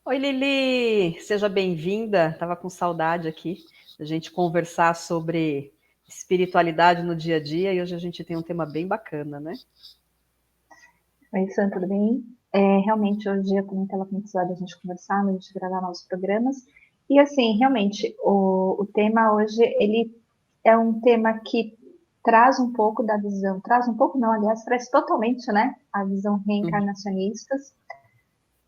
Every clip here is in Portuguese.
Oi, Lili, seja bem-vinda. Estava com saudade aqui da gente conversar sobre espiritualidade no dia a dia e hoje a gente tem um tema bem bacana, né? Oi, Sam, tudo bem? Realmente, hoje eu também estava com necessidade da gente conversar, a gente gravar novos programas. E, assim, realmente, o tema hoje, ele é um tema que traz um pouco da visão, traz um pouco não, aliás, traz totalmente, né, a visão Uhum, reencarnacionistas,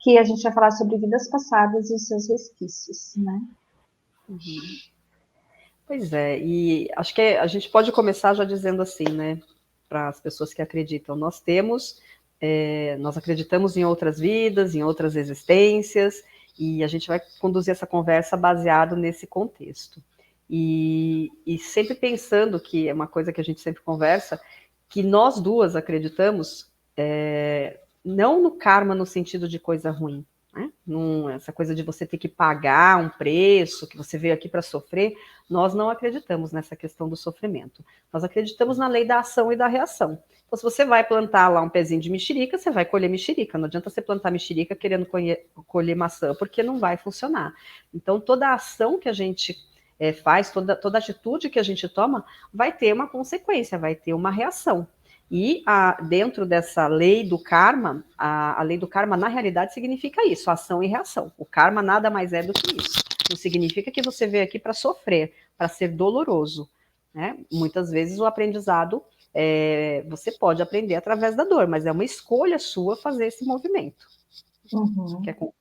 que a gente vai falar sobre vidas passadas e os seus resquícios, né? uhum. Pois é, e acho que a gente pode começar já dizendo assim, né, para as pessoas que acreditam, nós acreditamos em outras vidas, em outras existências, e a gente vai conduzir essa conversa baseado nesse contexto. E sempre pensando que é uma coisa que a gente sempre conversa, que nós duas acreditamos, não no karma no sentido de coisa ruim, né? Essa coisa de você ter que pagar um preço, que você veio aqui para sofrer, nós não acreditamos nessa questão do sofrimento. Nós acreditamos na lei da ação e da reação. Então, se você vai plantar lá um pezinho de mexerica, você vai colher mexerica. Não adianta você plantar mexerica querendo colher maçã, porque não vai funcionar. Então, toda a ação que a gente faz, toda atitude que a gente toma, vai ter uma consequência, vai ter uma reação. E dentro dessa lei do karma, a lei do karma, na realidade, significa isso, ação e reação. O karma nada mais é do que isso. Não significa que você veio aqui para sofrer, para ser doloroso. Né? Muitas vezes o aprendizado, você pode aprender através da dor, mas é uma escolha sua fazer esse movimento. Que Uhum. é com...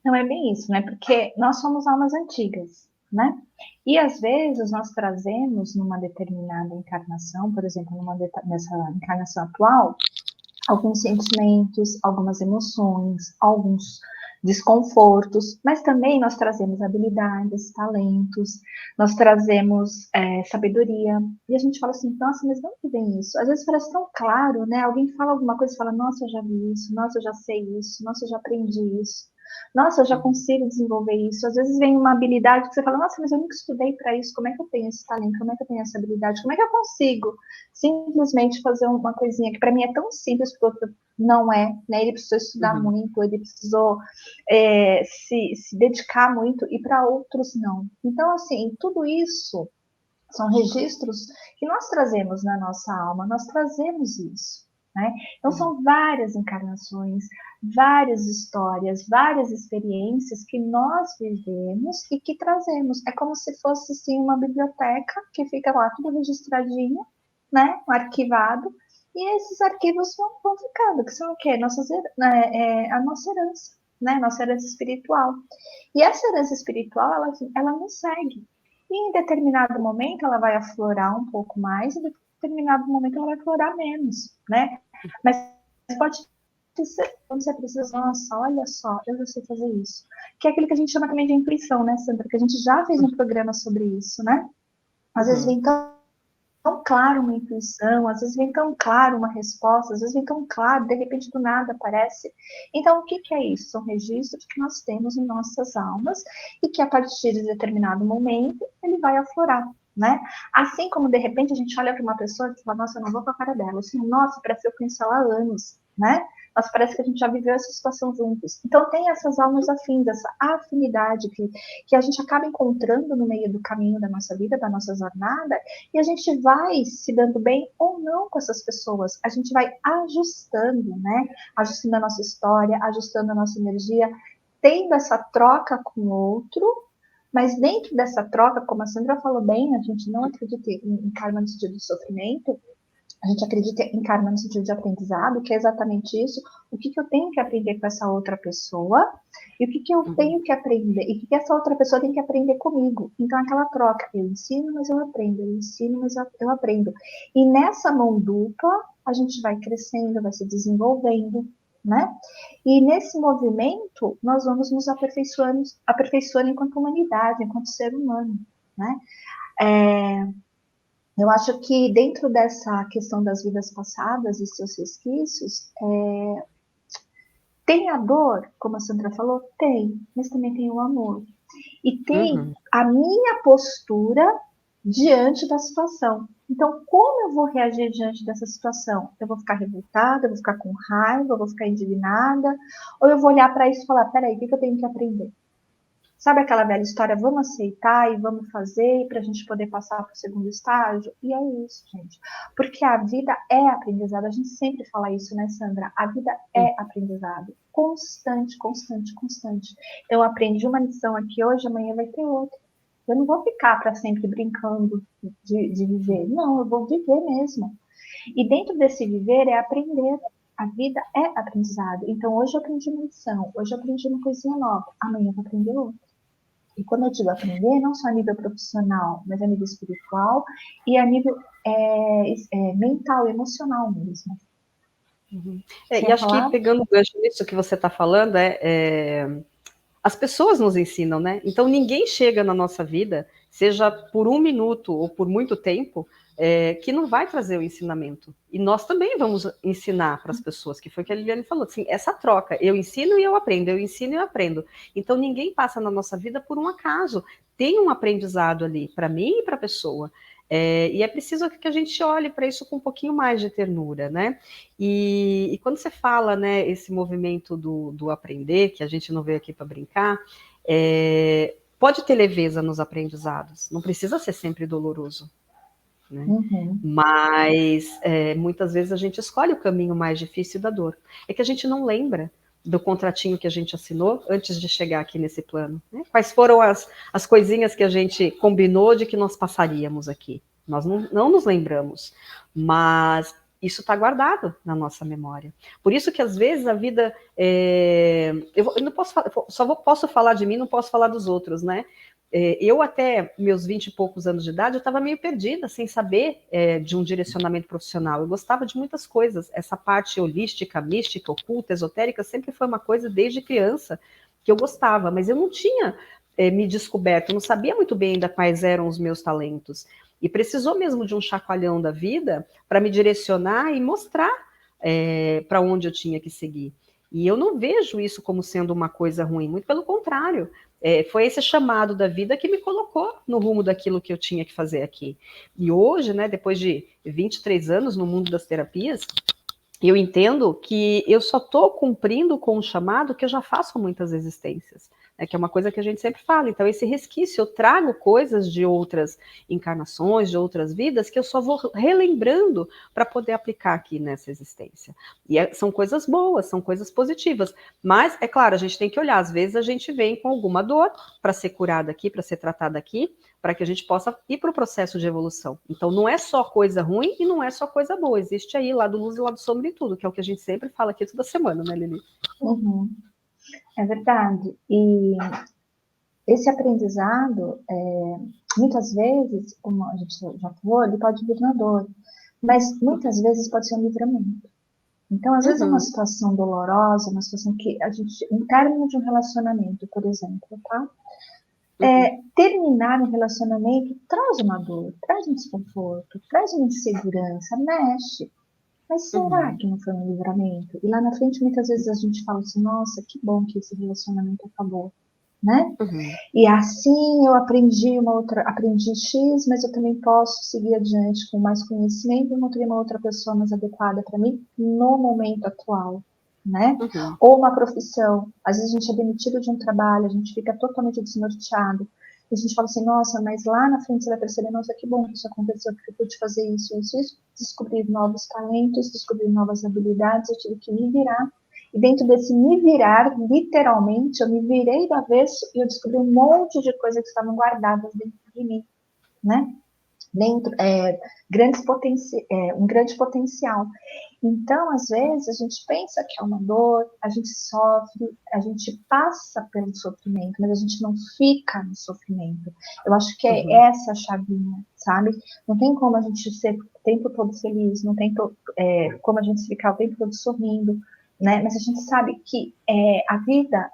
Não é bem isso, né? Porque nós somos almas antigas, né? E às vezes nós trazemos numa determinada encarnação, por exemplo, nessa encarnação atual, alguns sentimentos, algumas emoções, alguns desconfortos, mas também nós trazemos habilidades, talentos, nós trazemos sabedoria. E a gente fala assim, nossa, mas de onde vem isso? Às vezes parece tão claro, né? Alguém fala alguma coisa e fala, nossa, eu já vi isso, nossa, eu já sei isso, nossa, eu já aprendi isso. Nossa, eu já consigo desenvolver isso. Às vezes vem uma habilidade que você fala, nossa, mas eu nunca estudei para isso. Como é que eu tenho esse talento? Como é que eu tenho essa habilidade? Como é que eu consigo simplesmente fazer uma coisinha que para mim é tão simples, porque outro não é, né? Ele precisou estudar Uhum. muito, ele precisou se dedicar muito, e para outros não. Então, assim, tudo isso são registros que nós trazemos na nossa alma, nós trazemos isso. Né? Então, Uhum. são várias encarnações, várias histórias, várias experiências que nós vivemos e que trazemos. É como se fosse sim, uma biblioteca que fica lá tudo registradinho, né? Arquivado, e esses arquivos vão ficando, que são o quê? A nossa herança, né? Nossa herança espiritual. E essa herança espiritual, ela nos segue. E em determinado momento ela vai aflorar um pouco mais, e em determinado momento ela vai aflorar menos, né? Mas pode ser, quando você precisa, nossa, olha só, eu já sei fazer isso. Que é aquilo que a gente chama também de intuição, né, Sandra? Que a gente já fez um programa sobre isso, né? Às vezes Uhum. vem tão claro uma intuição, às vezes vem tão claro uma resposta, às vezes vem tão claro, de repente do nada aparece. Então, o que é isso? São registros que nós temos em nossas almas e que a partir de determinado momento ele vai aflorar. Né? Assim como de repente a gente olha para uma pessoa e fala, nossa, eu não vou com a cara dela, assim, nossa, parece que eu conheço ela há anos, né? Mas parece que a gente já viveu essa situação juntos. Então tem essas almas afins, essa afinidade que a gente acaba encontrando no meio do caminho da nossa vida, da nossa jornada, e a gente vai se dando bem ou não com essas pessoas. A gente vai ajustando, né? Ajustando a nossa história, ajustando a nossa energia, tendo essa troca com o outro, mas dentro dessa troca, como a Sandra falou bem, a gente não acredita em karma no sentido de sofrimento, a gente acredita em karma no sentido de aprendizado, que é exatamente isso. O que eu tenho que aprender com essa outra pessoa e o que eu Uhum. tenho que aprender e o que essa outra pessoa tem que aprender comigo. Então, aquela troca, eu ensino, mas eu aprendo, eu ensino, mas eu aprendo. E nessa mão dupla, a gente vai crescendo, vai se desenvolvendo, né? E nesse movimento, nós vamos nos aperfeiçoando enquanto humanidade, enquanto ser humano, né? Eu acho que dentro dessa questão das vidas passadas e seus resquícios, tem a dor, como a Sandra falou? Tem, mas também tem o amor. E tem Uhum. a minha postura diante da situação. Então, como eu vou reagir diante dessa situação? Eu vou ficar revoltada, eu vou ficar com raiva, eu vou ficar indignada, ou eu vou olhar para isso e falar, peraí, o que eu tenho que aprender? Sabe aquela velha história, vamos aceitar e vamos fazer para a gente poder passar para o segundo estágio? E é isso, gente. Porque a vida é aprendizado. A gente sempre fala isso, né, Sandra? A vida é aprendizado. Constante, constante, constante. Eu aprendi uma lição aqui hoje, amanhã vai ter outra. Eu não vou ficar para sempre brincando de viver. Não, eu vou viver mesmo. E dentro desse viver é aprender. A vida é aprendizado. Então, hoje eu aprendi uma lição, hoje eu aprendi uma coisinha nova, amanhã eu vou aprender outra. E quando eu digo aprender, não só a nível profissional, mas a nível espiritual e a nível mental, emocional mesmo. E acho que pegando o gancho nisso que você está falando, as pessoas nos ensinam, né? Então ninguém chega na nossa vida, seja por um minuto ou por muito tempo, que não vai trazer o ensinamento. E nós também vamos ensinar para as pessoas, que foi o que a Liliane falou, assim, essa troca, eu ensino e eu aprendo, eu ensino e eu aprendo. Então ninguém passa na nossa vida por um acaso, tem um aprendizado ali, para mim e para a pessoa. E é preciso que a gente olhe para isso com um pouquinho mais de ternura, né? E quando você fala, né, esse movimento do aprender, que a gente não veio aqui para brincar, pode ter leveza nos aprendizados, não precisa ser sempre doloroso. Né? Uhum. Mas muitas vezes a gente escolhe o caminho mais difícil da dor. É que a gente não lembra do contratinho que a gente assinou antes de chegar aqui nesse plano. Né? Quais foram as coisinhas que a gente combinou de que nós passaríamos aqui? Nós não nos lembramos, mas isso está guardado na nossa memória. Por isso que às vezes a vida... eu não posso falar, posso falar de mim, não posso falar dos outros, né? Eu até meus 20 e poucos anos de idade, eu estava meio perdida, sem saber de um direcionamento profissional. Eu gostava de muitas coisas. Essa parte holística, mística, oculta, esotérica, sempre foi uma coisa desde criança que eu gostava, mas eu não tinha me descoberto, eu não sabia muito bem ainda quais eram os meus talentos. E precisou mesmo de um chacoalhão da vida para me direcionar e mostrar para onde eu tinha que seguir. E eu não vejo isso como sendo uma coisa ruim, muito pelo contrário. Foi esse chamado da vida que me colocou no rumo daquilo que eu tinha que fazer aqui. E hoje, né, depois de 23 anos no mundo das terapias, eu entendo que eu só estou cumprindo com um chamado que eu já faço há muitas existências, né, que é uma coisa que a gente sempre fala. Então, esse resquício, eu trago coisas de outras encarnações, de outras vidas, que eu só vou relembrando para poder aplicar aqui nessa existência. E são coisas boas, são coisas positivas. Mas, é claro, a gente tem que olhar. Às vezes a gente vem com alguma dor para ser curada aqui, para ser tratada aqui, para que a gente possa ir para o processo de evolução. Então, não é só coisa ruim e não é só coisa boa. Existe aí lado luz e lado sombra e tudo, que é o que a gente sempre fala aqui toda semana, né, Lili? Uhum. É verdade. E esse aprendizado, muitas vezes, como a gente já falou, ele pode vir na dor, mas muitas vezes pode ser um livramento. Então, às vezes é uma situação dolorosa, uma situação que a gente, um término de um relacionamento, por exemplo, tá? Terminar um relacionamento traz uma dor, traz um desconforto, traz uma insegurança, mexe. Mas será que não foi um livramento? E lá na frente, muitas vezes a gente fala assim, nossa, que bom que esse relacionamento acabou, né? E assim eu aprendi X, mas eu também posso seguir adiante com mais conhecimento e encontrar uma outra pessoa mais adequada para mim no momento atual, né? Ou uma profissão. Às vezes a gente é demitido de um trabalho, a gente fica totalmente desnorteado. E a gente fala assim, nossa, mas lá na frente você vai perceber, nossa, que bom que isso aconteceu, porque eu pude fazer isso, isso, isso. Descobrir novos talentos, descobrir novas habilidades, eu tive que me virar. E dentro desse me virar, literalmente, eu me virei do avesso e eu descobri um monte de coisas que estavam guardadas dentro de mim, né? Dentro, um grande potencial. Então, às vezes, a gente pensa que é uma dor, a gente sofre, a gente passa pelo sofrimento, mas a gente não fica no sofrimento. Eu acho que é essa a chavinha, sabe? Não tem como a gente ser o tempo todo feliz, não tem como a gente ficar o tempo todo sorrindo, né? Mas a gente sabe que a vida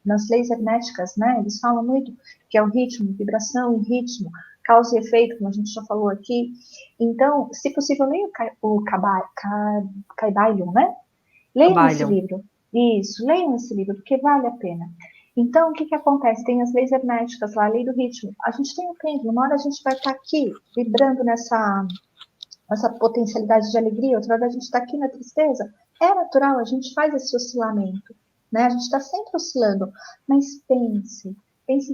nas leis herméticas, né? Eles falam muito que é o ritmo, vibração e ritmo, causa e efeito, como a gente já falou aqui. Então, se possível, leiam o Kybalion, né? Leiam esse livro. Isso, leiam esse livro, porque vale a pena. Então, o que que acontece? Tem as leis herméticas lá, a lei do ritmo. A gente tem um tempo, uma hora a gente vai estar aqui, vibrando nessa potencialidade de alegria, outra hora a gente está aqui na tristeza. É natural, a gente faz esse oscilamento, né? A gente está sempre oscilando. Mas pense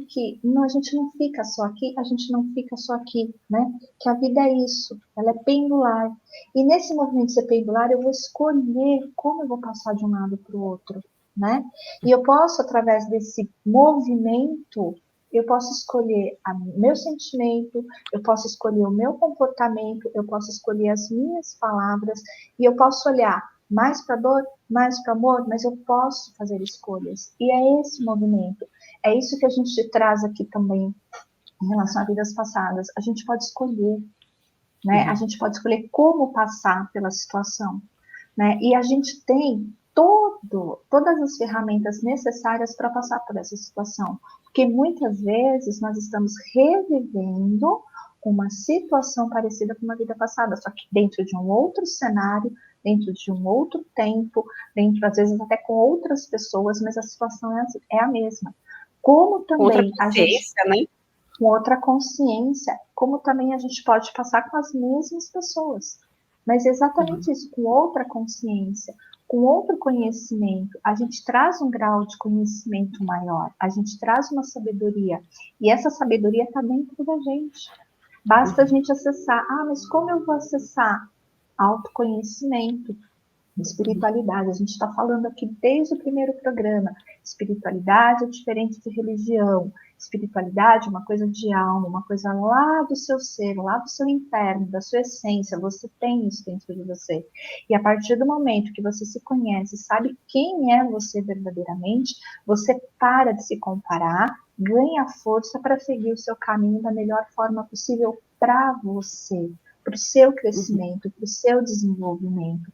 que não, a gente não fica só aqui, a gente não fica só aqui, né? Que a vida é isso, ela é pendular. E nesse movimento de ser pendular, eu vou escolher como eu vou passar de um lado para o outro, né? E eu posso, através desse movimento, eu posso escolher o meu sentimento, eu posso escolher o meu comportamento, eu posso escolher as minhas palavras, e eu posso olhar mais para dor, mais para amor, mas eu posso fazer escolhas. E é esse movimento. É isso que a gente traz aqui também em relação a vidas passadas. A gente pode escolher, né? A gente pode escolher como passar pela situação, né? E a gente tem todas as ferramentas necessárias para passar por essa situação. Porque muitas vezes nós estamos revivendo uma situação parecida com uma vida passada, só que dentro de um outro cenário, dentro de um outro tempo, dentro, às vezes, até com outras pessoas, mas a situação é a mesma. Como Outra também a gente, consciência, né? com outra consciência, como também a gente pode passar com as mesmas pessoas. Mas é exatamente isso, com outra consciência, com outro conhecimento, a gente traz um grau de conhecimento maior, a gente traz uma sabedoria, e essa sabedoria está dentro da gente. Basta a gente acessar. Ah, mas como eu vou acessar? Autoconhecimento, espiritualidade. A gente está falando aqui desde o primeiro programa. Espiritualidade é diferente de religião. Espiritualidade é uma coisa de alma, uma coisa lá do seu ser, lá do seu interno, da sua essência. Você tem isso dentro de você. E a partir do momento que você se conhece, sabe quem é você verdadeiramente, você para de se comparar, ganha força para seguir o seu caminho da melhor forma possível para você, para o seu crescimento, para o seu desenvolvimento.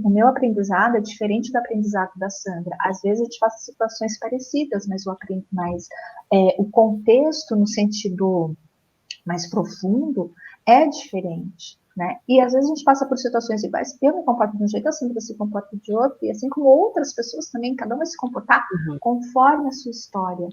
O meu aprendizado é diferente do aprendizado da Sandra. Às vezes a gente passa situações parecidas, mas o contexto, no sentido mais profundo, é diferente. Né? E às vezes a gente passa por situações iguais. Eu me comporto de um jeito, a Sandra se comporta de outro, e assim como outras pessoas também, cada um vai se comportar conforme a sua história.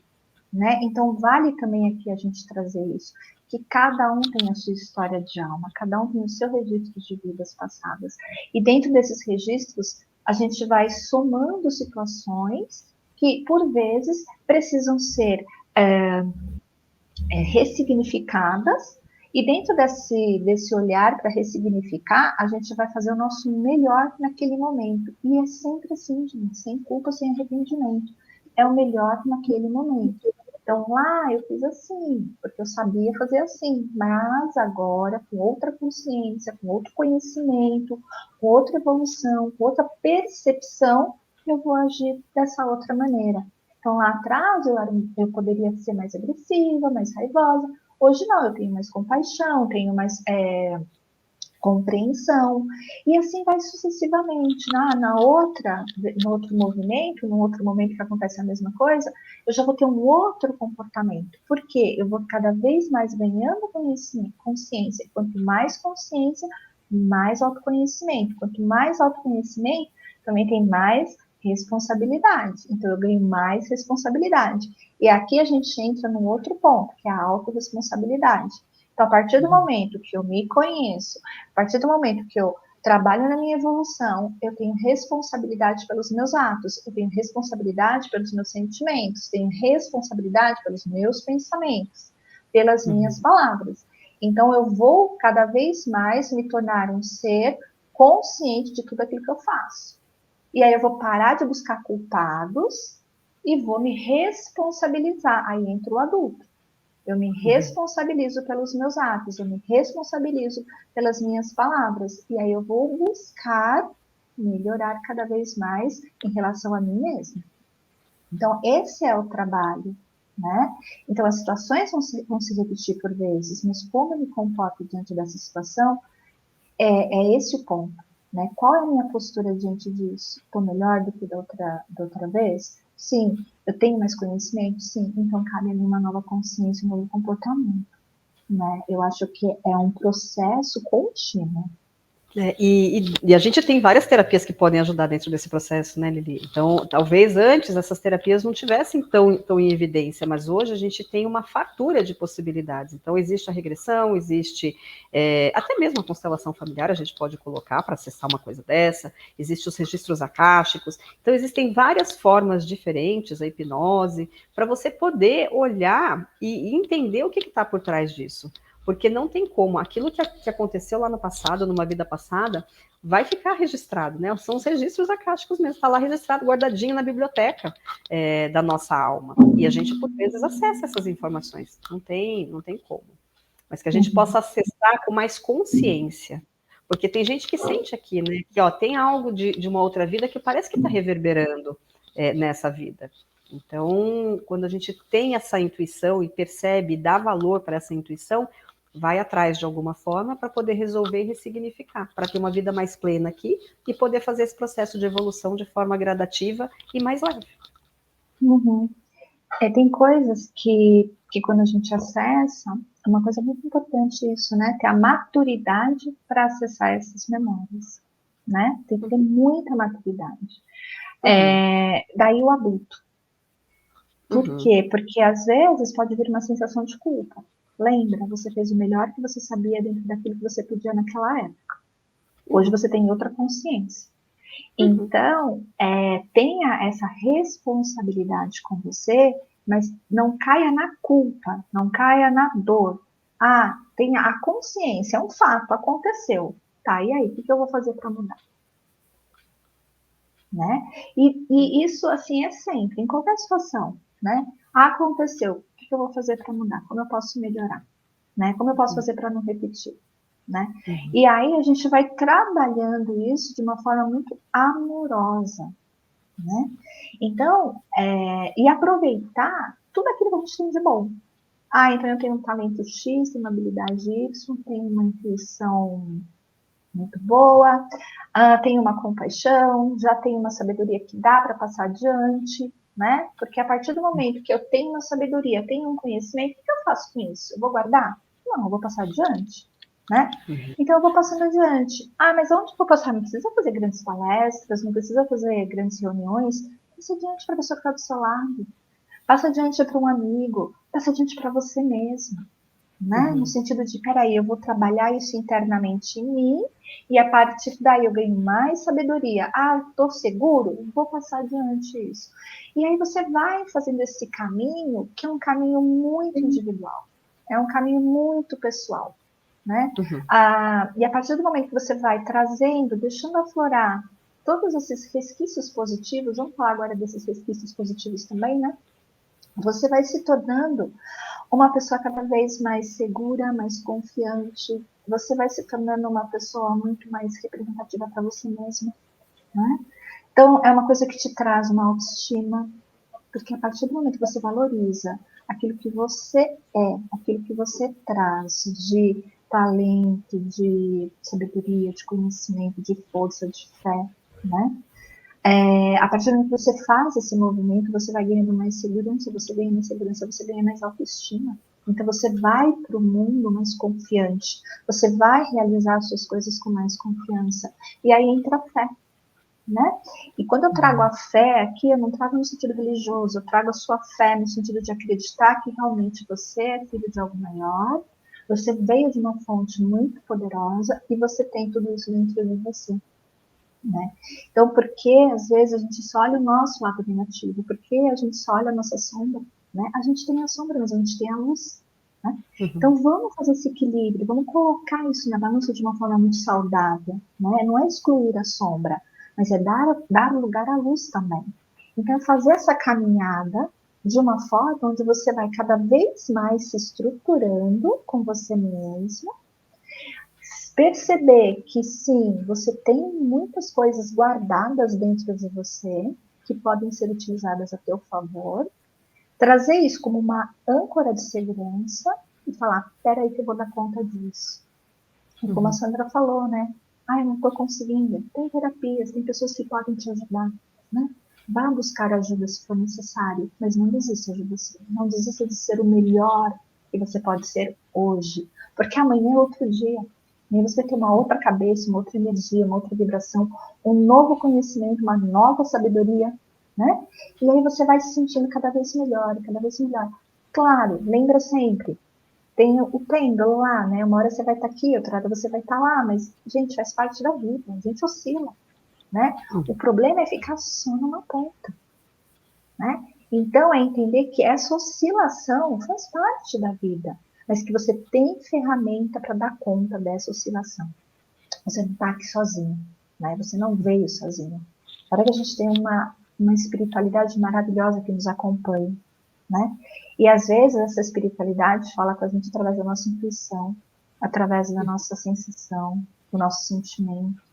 Né? Então, vale também aqui a gente trazer isso, que cada um tem a sua história de alma, cada um tem o seu registro de vidas passadas. E dentro desses registros, a gente vai somando situações que, por vezes, precisam ser ressignificadas, e dentro desse olhar para ressignificar, a gente vai fazer o nosso melhor naquele momento. E é sempre assim, gente, sem culpa, sem arrependimento. É o melhor naquele momento. Então, lá eu fiz assim, porque eu sabia fazer assim, mas agora, com outra consciência, com outro conhecimento, com outra evolução, com outra percepção, eu vou agir dessa outra maneira. Então, lá atrás, eu poderia ser mais agressiva, mais raivosa. Hoje, não, eu tenho mais compaixão, tenho mais compreensão. E assim vai sucessivamente. No outro movimento, no outro momento que acontece a mesma coisa, eu já vou ter um outro comportamento. Por quê? Eu vou cada vez mais ganhando consciência. Quanto mais consciência, mais autoconhecimento. Quanto mais autoconhecimento, também tem mais responsabilidade. Então, eu ganho mais responsabilidade. E aqui a gente entra num outro ponto, que é a autorresponsabilidade. Então, a partir do momento que eu me conheço, a partir do momento que eu trabalho na minha evolução, eu tenho responsabilidade pelos meus atos, eu tenho responsabilidade pelos meus sentimentos, tenho responsabilidade pelos meus pensamentos, pelas minhas palavras. Então, eu vou cada vez mais me tornar um ser consciente de tudo aquilo que eu faço. E aí eu vou parar de buscar culpados e vou me responsabilizar. Aí entra o adulto. Eu me responsabilizo pelos meus atos, eu me responsabilizo pelas minhas palavras. E aí eu vou buscar melhorar cada vez mais em relação a mim mesma. Então, esse é o trabalho, né? Então, as situações vão se repetir por vezes, mas como eu me comporto diante dessa situação, é esse o ponto. Né? Qual é a minha postura diante disso? Estou melhor do que da outra vez? Sim. Eu tenho mais conhecimento? Sim. Então, cabe a mim uma nova consciência, um novo comportamento. Né? Eu acho que é um processo contínuo. E a gente tem várias terapias que podem ajudar dentro desse processo, né, Lili? Então, talvez antes essas terapias não tivessem tão em evidência, mas hoje a gente tem uma fartura de possibilidades. Então, existe a regressão, existe até mesmo a constelação familiar, a gente pode colocar para acessar uma coisa dessa, existem os registros akáshicos. Então, existem várias formas diferentes, a hipnose, para você poder olhar e entender o que está por trás disso. Porque não tem como, aquilo que aconteceu lá no passado, numa vida passada, vai ficar registrado, né? São os registros akáshicos mesmo, está lá registrado, guardadinho na biblioteca da nossa alma. E a gente, por vezes, acessa essas informações, não tem como. Mas que a gente possa acessar com mais consciência. Porque tem gente que sente aqui, né? Que tem algo de uma outra vida que parece que está reverberando nessa vida. Então, quando a gente tem essa intuição e percebe, dá valor para essa intuição, vai atrás de alguma forma para poder resolver e ressignificar, para ter uma vida mais plena aqui e poder fazer esse processo de evolução de forma gradativa e mais leve. Uhum. Tem coisas que quando a gente acessa, é uma coisa muito importante isso, né? Ter a maturidade para acessar essas memórias, né? Tem que ter muita maturidade. Daí o adulto. Por quê? Porque às vezes pode vir uma sensação de culpa. Lembra, você fez o melhor que você sabia dentro daquilo que você podia naquela época. Hoje você tem outra consciência. Então, tenha essa responsabilidade com você, mas não caia na culpa, não caia na dor. Tenha a consciência, é um fato, aconteceu. Tá, e aí, o que eu vou fazer para mudar? Né? E isso, assim, é sempre, em qualquer situação, né? Aconteceu, o que eu vou fazer para mudar? Como eu posso melhorar? Né? Como eu posso fazer para não repetir? Né? E aí a gente vai trabalhando isso de uma forma muito amorosa, né? Então, e aproveitar tudo aquilo que a gente tem de bom. Então eu tenho um talento X, tenho uma habilidade Y, tenho uma intuição muito boa, tenho uma compaixão, já tenho uma sabedoria que dá para passar adiante, né? Porque a partir do momento que eu tenho uma sabedoria, tenho um conhecimento, o que eu faço com isso? Eu vou guardar? Não, eu vou passar adiante, né? Então eu vou passando adiante. Mas onde eu vou passar? Não precisa fazer grandes palestras, não precisa fazer grandes reuniões. Passa adiante para a pessoa que está do seu lado. Passa adiante para um amigo. Passa adiante para você mesmo. Né? No sentido de, peraí, eu vou trabalhar isso internamente em mim e a partir daí eu ganho mais sabedoria. Estou seguro? Vou passar adiante isso. E aí você vai fazendo esse caminho, que é um caminho muito individual. É um caminho muito pessoal. Né? E a partir do momento que você vai trazendo, deixando aflorar todos esses resquícios positivos, vamos falar agora desses resquícios positivos também, né? Você vai se tornando uma pessoa cada vez mais segura, mais confiante. Você vai se tornando uma pessoa muito mais representativa para você mesma, né? Então, é uma coisa que te traz uma autoestima, porque a partir do momento que você valoriza aquilo que você aquilo que você traz de talento, de sabedoria, de conhecimento, de força, de fé, né? A partir do momento que você faz esse movimento, você vai ganhando mais segurança, você ganha mais autoestima. Então você vai para o mundo mais confiante, você vai realizar as suas coisas com mais confiança. E aí entra a fé, né? E quando eu trago a fé aqui, eu não trago no sentido religioso, eu trago a sua fé no sentido de acreditar que realmente você é filho de algo maior, você veio de uma fonte muito poderosa e você tem tudo isso dentro de você. Né? Então, por que às vezes a gente só olha o nosso lado negativo? Por que a gente só olha a nossa sombra? Né? A gente tem a sombra, mas a gente tem a luz. Né? Então, vamos fazer esse equilíbrio, vamos colocar isso na balança de uma forma muito saudável. Né? Não é excluir a sombra, mas é dar lugar à luz também. Então, fazer essa caminhada de uma forma onde você vai cada vez mais se estruturando com você mesmo, perceber que sim, você tem muitas coisas guardadas dentro de você que podem ser utilizadas a teu favor, trazer isso como uma âncora de segurança e falar, peraí que eu vou dar conta disso. E como a Sandra falou, né? Eu não estou conseguindo. Tem terapias, tem pessoas que podem te ajudar, né? Vá buscar ajuda se for necessário, mas não desista de você. Não desista de ser o melhor que você pode ser hoje, porque amanhã é outro dia. E aí você vai ter uma outra cabeça, uma outra energia, uma outra vibração, um novo conhecimento, uma nova sabedoria, né? E aí você vai se sentindo cada vez melhor, cada vez melhor. Claro, lembra sempre, tem o pêndulo lá, né? Uma hora você vai estar aqui, outra hora você vai estar lá, mas, gente, faz parte da vida, a gente oscila, né? O problema é ficar só numa ponta, né? Então, é entender que essa oscilação faz parte da vida, mas que você tem ferramenta para dar conta dessa oscilação. Você não está aqui sozinho, né? Você não veio sozinho. Para que a gente tem uma espiritualidade maravilhosa que nos acompanha, né? E às vezes essa espiritualidade fala com a gente através da nossa intuição, através da nossa sensação, do nosso sentimento,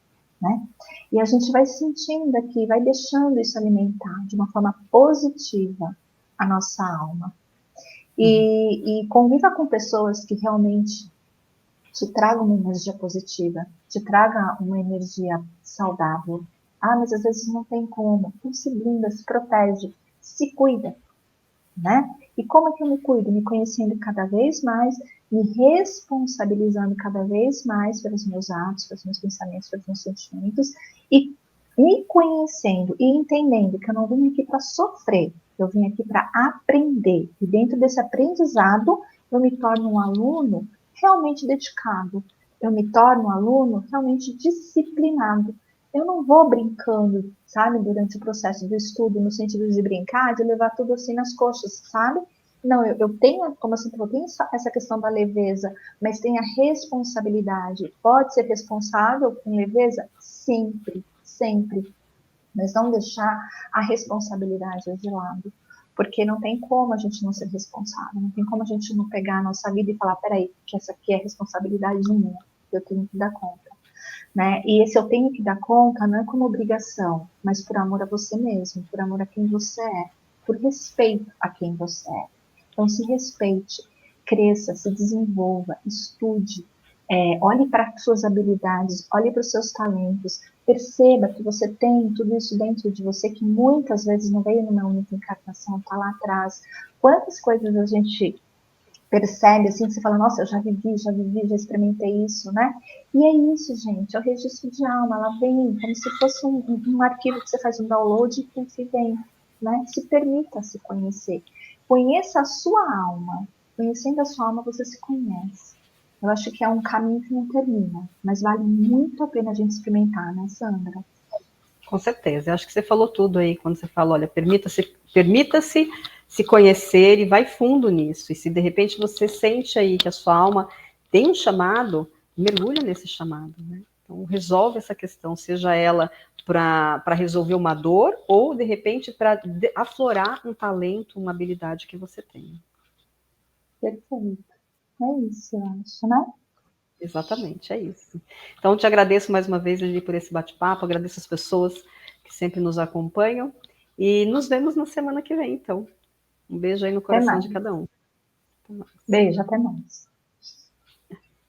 né? E a gente vai sentindo aqui, vai deixando isso alimentar de uma forma positiva a nossa alma. E conviva com pessoas que realmente te tragam uma energia positiva, te tragam uma energia saudável. Ah, mas às vezes não tem como. Então se blinda, se protege, se cuida, né? E como é que eu me cuido? Me conhecendo cada vez mais, me responsabilizando cada vez mais pelos meus atos, pelos meus pensamentos, pelos meus sentimentos, e me conhecendo e entendendo que eu não vim aqui para sofrer, eu vim aqui para aprender. E dentro desse aprendizado, eu me torno um aluno realmente dedicado. Eu me torno um aluno realmente disciplinado. Eu não vou brincando, sabe, durante o processo do estudo, no sentido de brincar, de levar tudo assim nas coxas, sabe? Não, eu tenho, como assim, eu tenho essa questão da leveza, mas tem a responsabilidade. Pode ser responsável com leveza? Sempre, sempre. Mas não deixar a responsabilidade de lado. Porque não tem como a gente não ser responsável, não tem como a gente não pegar a nossa vida e falar, peraí, que essa aqui é responsabilidade minha, eu tenho que dar conta. Né? E esse eu tenho que dar conta não é como obrigação, mas por amor a você mesmo, por amor a quem você é, por respeito a quem você é. Então se respeite, cresça, se desenvolva, estude, olhe para suas habilidades, olhe para os seus talentos, perceba que você tem tudo isso dentro de você que muitas vezes não veio numa única encarnação, está lá atrás. Quantas coisas a gente percebe, assim, que você fala, nossa, eu já vivi, já experimentei isso, né? E é isso, gente, é o registro de alma, ela vem como se fosse um arquivo que você faz um download e vem, né? Se permita se conhecer. Conheça a sua alma. Conhecendo a sua alma, você se conhece. Eu acho que é um caminho que não termina, mas vale muito a pena a gente experimentar, né, Sandra? Com certeza. Eu acho que você falou tudo aí quando você fala, olha, permita-se se conhecer e vai fundo nisso. E se de repente você sente aí que a sua alma tem um chamado, mergulha nesse chamado, né? Então resolve essa questão, seja ela para resolver uma dor ou de repente para aflorar um talento, uma habilidade que você tem. Perfeito. É isso, eu acho, né? Exatamente, é isso. Então, te agradeço mais uma vez, Lili, por esse bate-papo, agradeço as pessoas que sempre nos acompanham e nos vemos na semana que vem, então. Um beijo aí no Até coração de mais. cada um. Até mais. Beijo, até mais.